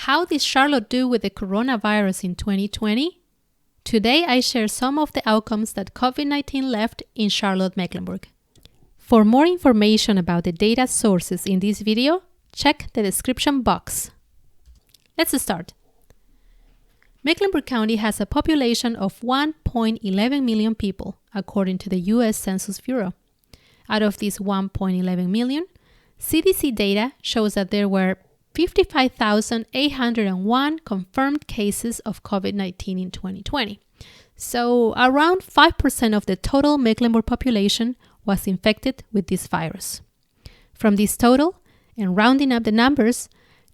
How did Charlotte do with the coronavirus in 2020? Today I share some of the outcomes that COVID-19 left in Charlotte-Mecklenburg. For more information about the data sources in this video, check the description box. Let's start. Mecklenburg County has a population of 1.11 million people, according to the U.S. Census Bureau. Out of these 1.11 million, CDC data shows that there were 55,801 confirmed cases of COVID-19 in 2020. So around 5% of the total Mecklenburg population was infected with this virus. From this total, and rounding up the numbers,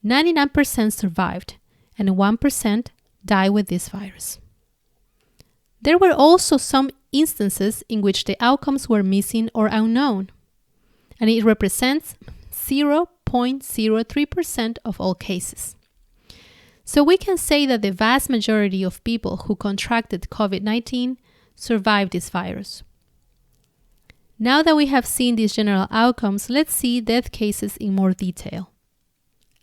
99% survived and 1% died with this virus. There were also some instances in which the outcomes were missing or unknown, and it represents 0.03% of all cases. So we can say that the vast majority of people who contracted COVID-19 survived this virus. Now that we have seen these general outcomes, let's see death cases in more detail.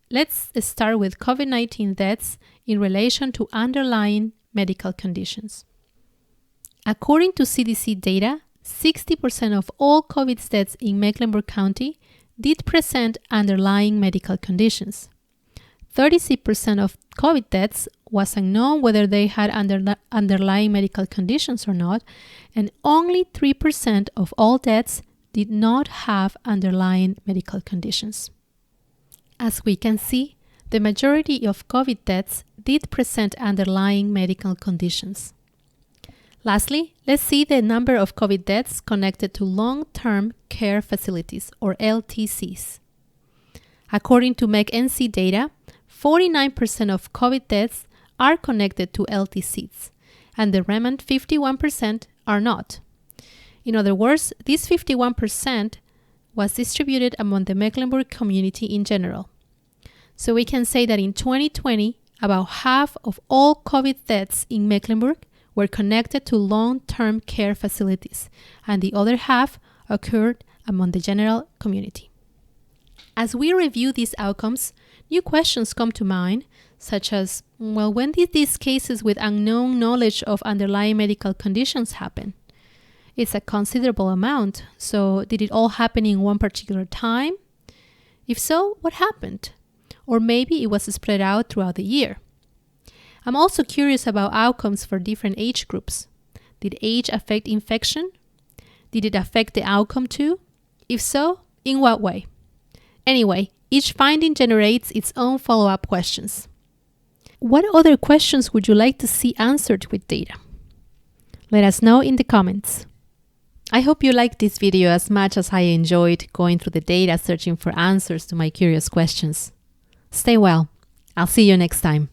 Let's start with COVID-19 deaths in relation to underlying medical conditions. According to CDC data, 60% of all COVID deaths in Mecklenburg County did present underlying medical conditions. 36% of COVID deaths was unknown whether they had underlying medical conditions or not, and only 3% of all deaths did not have underlying medical conditions. As we can see, the majority of COVID deaths did present underlying medical conditions. Lastly, let's see the number of COVID deaths connected to long-term care facilities, or LTCs. According to MECNC data, 49% of COVID deaths are connected to LTCs, and the remaining 51% are not. In other words, this 51% was distributed among the Mecklenburg community in general. So we can say that in 2020, about half of all COVID deaths in Mecklenburg were connected to long-term care facilities, and the other half occurred among the general community. As we review these outcomes, new questions come to mind, such as, when did these cases with unknown knowledge of underlying medical conditions happen? It's a considerable amount, so did it all happen in one particular time? If so, what happened? Or maybe it was spread out throughout the year. I'm also curious about outcomes for different age groups. Did age affect infection? Did it affect the outcome too? If so, in what way? Anyway, each finding generates its own follow-up questions. What other questions would you like to see answered with data? Let us know in the comments. I hope you liked this video as much as I enjoyed going through the data searching for answers to my curious questions. Stay well. I'll see you next time.